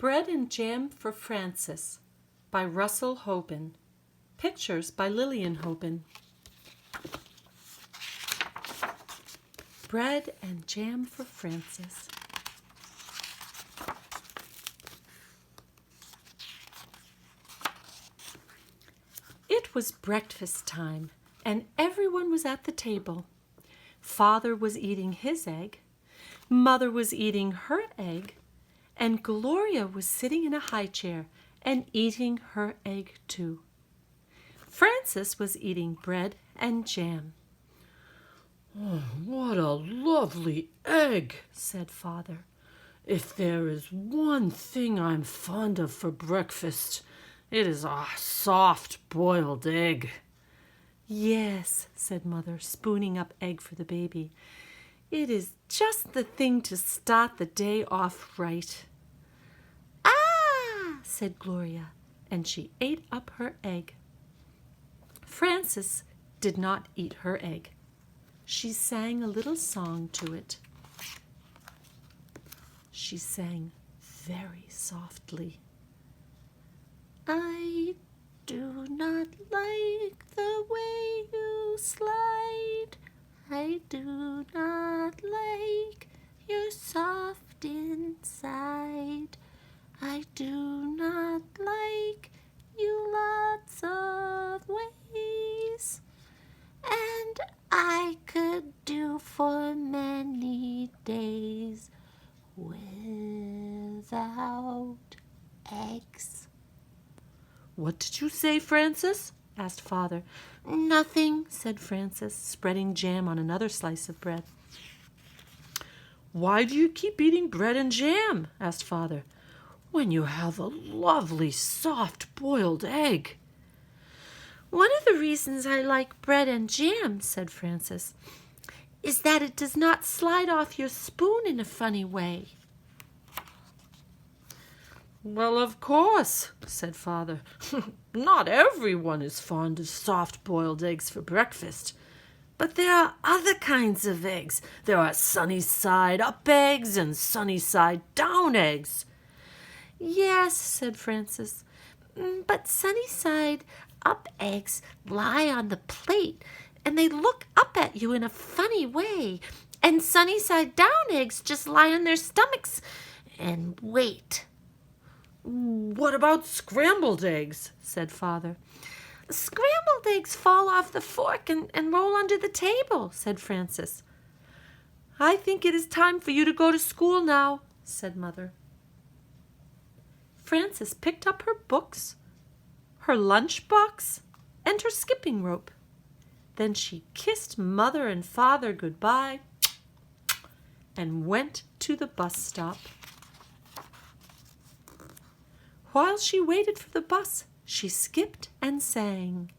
Bread and Jam for Francis by Russell Hoban. Pictures by Lillian Hoban. Bread and Jam for Francis. It was breakfast time, and everyone was at the table. Father was eating his egg, Mother was eating her egg, and Gloria was sitting in a high chair and eating her egg too. Francis was eating bread and jam. "Oh, what a lovely egg," said Father. "If there is one thing I'm fond of for breakfast, it is a soft boiled egg." "Yes," said Mother, spooning up egg for the baby. "It is just the thing to start the day off right." "Ah!" said Gloria, and she ate up her egg. Frances did not eat her egg. She sang a little song to it. She sang very softly. "I do not like the way you slide. I do not like your soft inside. I do not like you lots of ways. And I could do for many days without eggs." "What did you say, Francis?" asked Father. "Nothing," said Frances, spreading jam on another slice of bread. "Why do you keep eating bread and jam?" asked Father, "when you have a lovely soft boiled egg?" "One of the reasons I like bread and jam," said Frances, "is that it does not slide off your spoon in a funny way." "Well, of course," said Father. "Not everyone is fond of soft-boiled eggs for breakfast. But there are other kinds of eggs. There are sunny-side-up eggs and sunny-side-down eggs." "Yes," said Frances, "but sunny-side-up eggs lie on the plate, and they look up at you in a funny way. And sunny-side-down eggs just lie on their stomachs and wait." "What about scrambled eggs?" said Father. "Scrambled eggs fall off the fork and roll under the table," said Frances. "I think it is time for you to go to school now," said Mother. Frances picked up her books, her lunch box, and her skipping rope. Then she kissed Mother and Father goodbye and went to the bus stop. While she waited for the bus, she skipped and sang.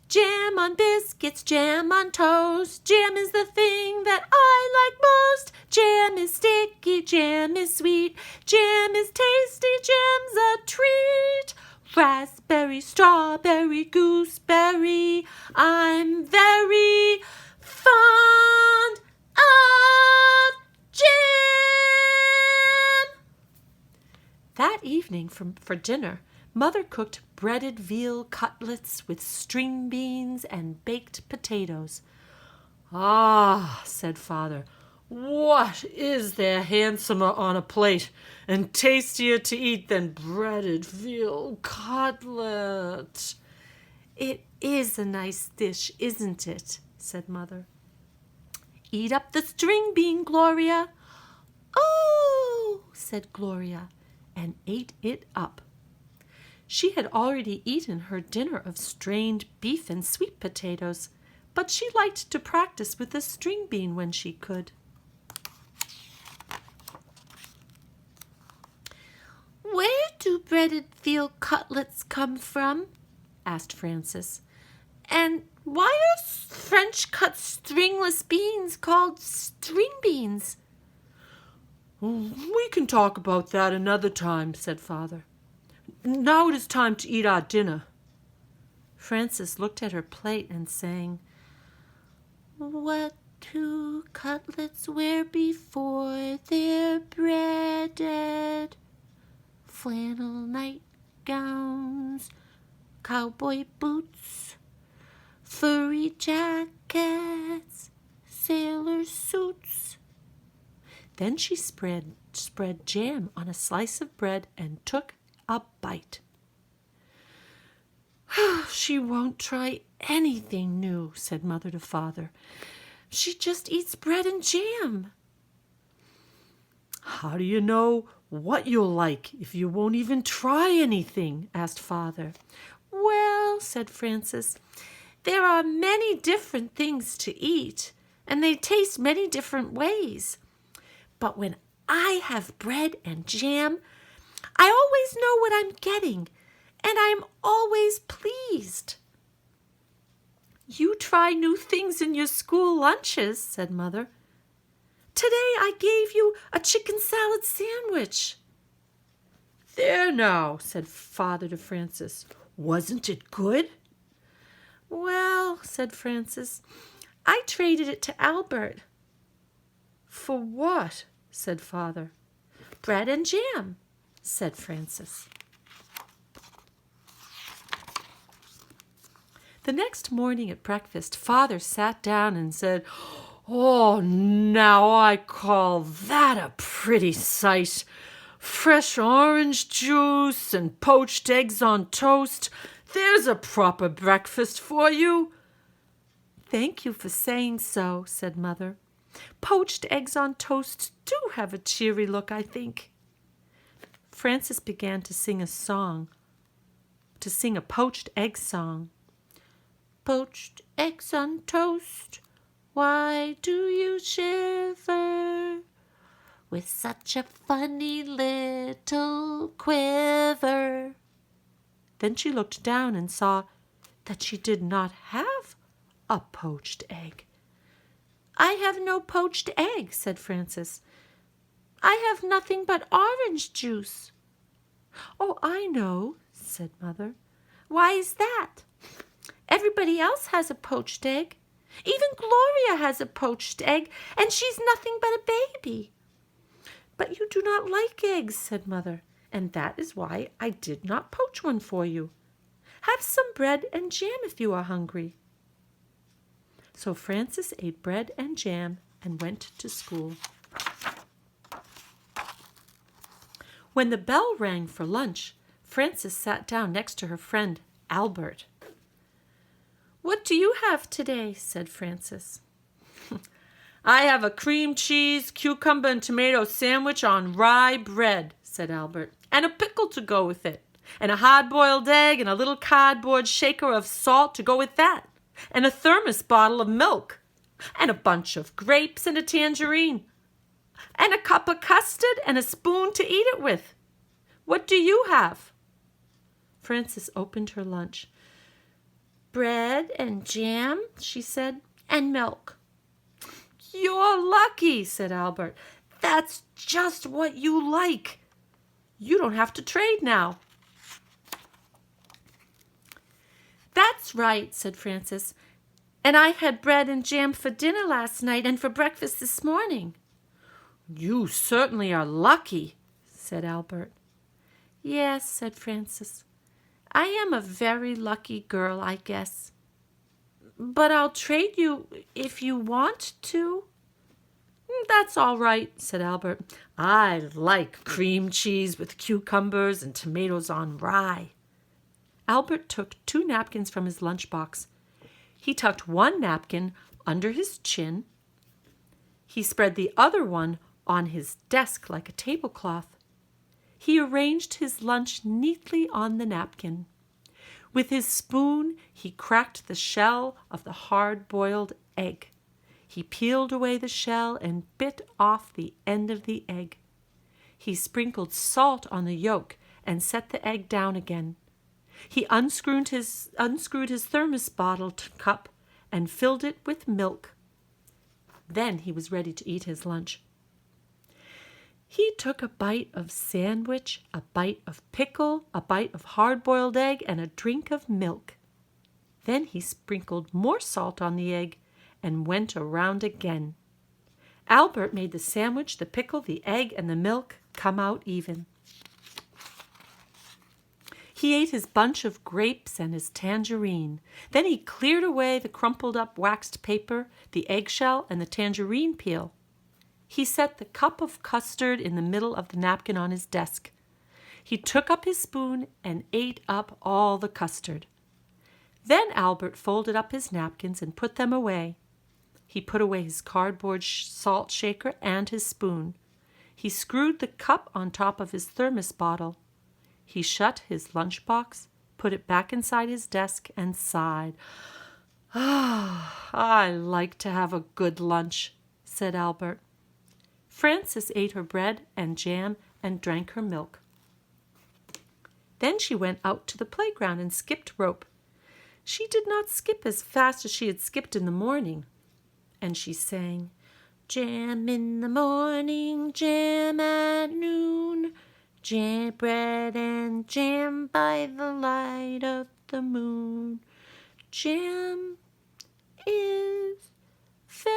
"Jam on biscuits, jam on toast, jam is the thing that I like most. Jam is sticky, jam is sweet, jam is tasty, jam's a treat. Raspberry, strawberry, gooseberry, I'm very fond of jam." That evening for dinner, Mother cooked breaded veal cutlets with string beans and baked potatoes. "Ah," said Father, "what is there handsomer on a plate and tastier to eat than breaded veal cutlet?" "It is a nice dish, isn't it?" said Mother. "Eat up the string bean, Gloria." "Oh," said Gloria, and ate it up. She had already eaten her dinner of strained beef and sweet potatoes, but she liked to practice with the string bean when she could. "Where do breaded veal cutlets come from?" asked Frances. "And why are French cut stringless beans called string beans?" "We can talk about that another time," said Father. "Now it is time to eat our dinner." Frances looked at her plate and sang, "What do cutlets wear before they're breaded? flannel nightgowns, cowboy boots, furry jackets, sailor suits. Then she spread jam on a slice of bread and took a bite. She won't try anything new, said Mother to Father. She just eats bread and jam. How do you know what you'll like if you won't even try anything? Asked Father. Well, said Frances, there are many different things to eat, and they taste many different ways. But when I have bread and jam, I always know what I'm getting, and I'm always pleased. You try new things in your school lunches, said Mother. Today I gave you a chicken salad sandwich. There now, said Father to Frances. Wasn't it good? Well, said Frances, I traded it to Albert. For what? Said Father. Bread and jam, said Frances. The next morning at breakfast, Father sat down and said, Oh, now I call that a pretty sight. Fresh orange juice and poached eggs on toast. There's a proper breakfast for you. Thank you for saying so, said Mother. Poached eggs on toast do have a cheery look, I think. Frances began to sing a poached egg song. Poached eggs on toast, why do you shiver with such a funny little quiver? Then she looked down and saw that she did not have a poached egg. I have no poached egg, said Frances. I have nothing but orange juice. Oh, I know, said Mother. Why is that? Everybody else has a poached egg. Even Gloria has a poached egg, and she's nothing but a baby. But you do not like eggs, said Mother, and that is why I did not poach one for you. Have some bread and jam if you are hungry. So Frances ate bread and jam and went to school. When the bell rang for lunch, Frances sat down next to her friend, Albert. What do you have today? Said Frances. I have a cream cheese, cucumber, and tomato sandwich on rye bread, said Albert, and a pickle to go with it, and a hard-boiled egg, and a little cardboard shaker of salt to go with that, and a thermos bottle of milk, and a bunch of grapes and a tangerine, and a cup of custard and a spoon to eat it with. What do you have? Frances opened her lunch. Bread and jam, she said, and milk. You're lucky, said Albert. That's just what you like. You don't have to trade now. That's right, said Frances. And I had bread and jam for dinner last night and for breakfast this morning. You certainly are lucky, said Albert. Yes, said Frances. I am a very lucky girl, I guess. But I'll trade you if you want to. That's all right, said Albert. I like cream cheese with cucumbers and tomatoes on rye. Albert took 2 napkins from his lunchbox. He tucked one napkin under his chin. He spread the other one on his desk like a tablecloth. He arranged his lunch neatly on the napkin. With his spoon, he cracked the shell of the hard-boiled egg. He peeled away the shell and bit off the end of the egg. He sprinkled salt on the yolk and set the egg down again. He unscrewed his thermos bottle cup and filled it with milk. Then he was ready to eat his lunch. He took a bite of sandwich, a bite of pickle, a bite of hard-boiled egg, and a drink of milk. Then he sprinkled more salt on the egg and went around again. Albert made the sandwich, the pickle, the egg, and the milk come out even. He ate his bunch of grapes and his tangerine. Then he cleared away the crumpled up waxed paper, the eggshell, and the tangerine peel. He set the cup of custard in the middle of the napkin on his desk. He took up his spoon and ate up all the custard. Then Albert folded up his napkins and put them away. He put away his cardboard salt shaker and his spoon. He screwed the cup on top of his thermos bottle. He shut his lunchbox, put it back inside his desk, and sighed. "Ah, I like to have a good lunch," said Albert. Frances ate her bread and jam and drank her milk. Then she went out to the playground and skipped rope. She did not skip as fast as she had skipped in the morning. And she sang, "Jam in the morning, jam at noon, jam bread and jam by the light of the moon. Jam is very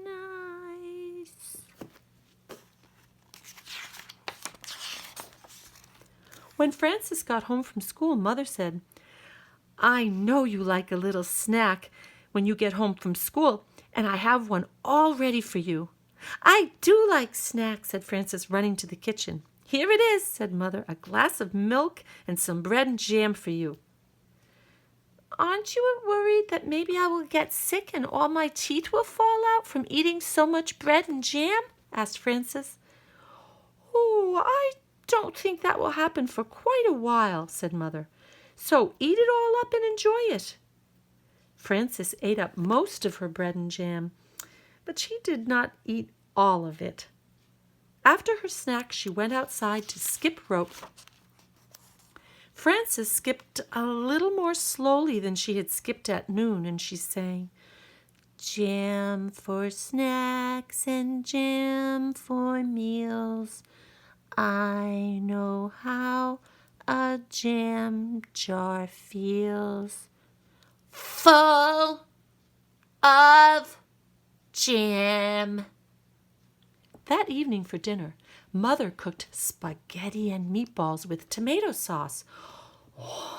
nice." When Frances got home from school, Mother said, "I know you like a little snack when you get home from school, and I have one all ready for you." "I do like snacks," said Frances, running to the kitchen. "Here it is," said Mother, "a glass of milk and some bread and jam for you." "Aren't you worried that maybe I will get sick and all my teeth will fall out from eating so much bread and jam?" asked Frances. "Oh, I don't think that will happen for quite a while," said Mother. "So eat it all up and enjoy it." Frances ate up most of her bread and jam, but she did not eat all of it. After her snack, she went outside to skip rope. Frances skipped a little more slowly than she had skipped at noon, and she sang, "Jam for snacks and jam for meals. I know how a jam jar feels. Full of jam." That evening for dinner, Mother cooked spaghetti and meatballs with tomato sauce.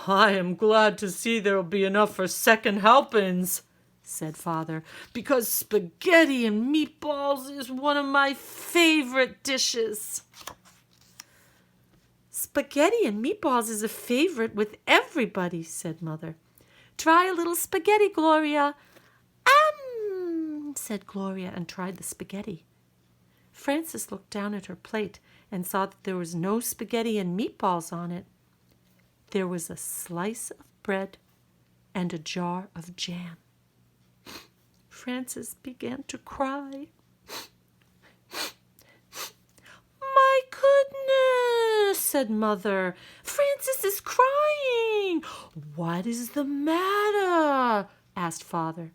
"I am glad to see there'll be enough for second helpings," said Father, "because spaghetti and meatballs is one of my favorite dishes." "Spaghetti and meatballs is a favorite with everybody," said Mother. "Try a little spaghetti, Gloria." Said Gloria and tried the spaghetti. Frances looked down at her plate and saw that there was no spaghetti and meatballs on it. There was a slice of bread and a jar of jam. Frances began to cry. "My goodness," said Mother. "Frances is crying." "What is the matter?" asked Father.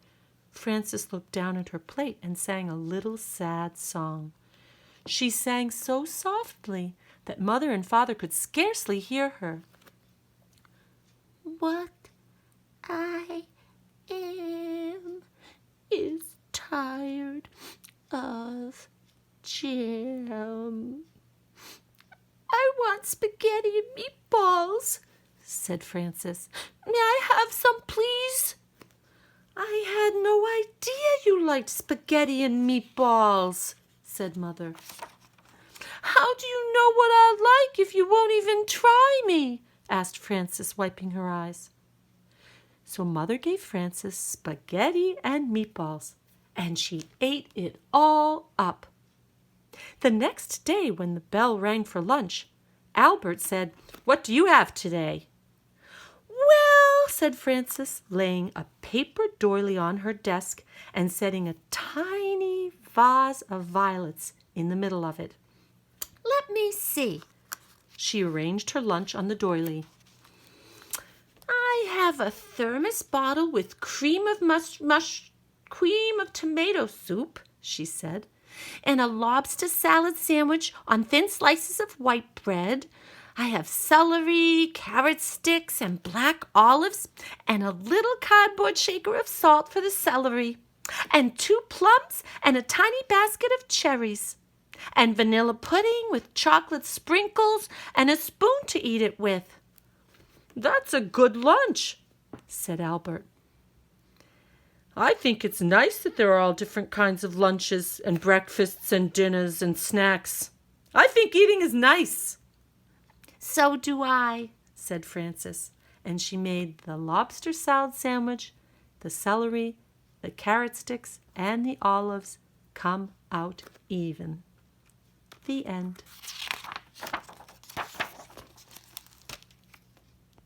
Frances looked down at her plate and sang a little sad song. She sang so softly that Mother and Father could scarcely hear her. "What I am is tired of jam. I want spaghetti and meatballs," said Frances. "May I have some, please?" "I had no idea you liked spaghetti and meatballs," said Mother. "How do you know what I'll like if you won't even try me?" asked Frances, wiping her eyes. So Mother gave Frances spaghetti and meatballs, and she ate it all up. The next day, when the bell rang for lunch, Albert said, "What do you have today?" "Well," said Frances, laying a paper doily on her desk and setting a tiny vase of violets in the middle of it. "Let me see." She arranged her lunch on the doily. "I have a thermos bottle with cream of tomato soup," she said, "and a lobster salad sandwich on thin slices of white bread. I have celery, carrot sticks, and black olives, and a little cardboard shaker of salt for the celery, and 2 plums and a tiny basket of cherries." And vanilla pudding with chocolate sprinkles and a spoon to eat it with. That's a good lunch, said Albert. I think it's nice that there are all different kinds of lunches and breakfasts and dinners and snacks. I think eating is nice. So do I, said Frances, and she made the lobster salad sandwich, the celery, the carrot sticks, and the olives come out even. The end.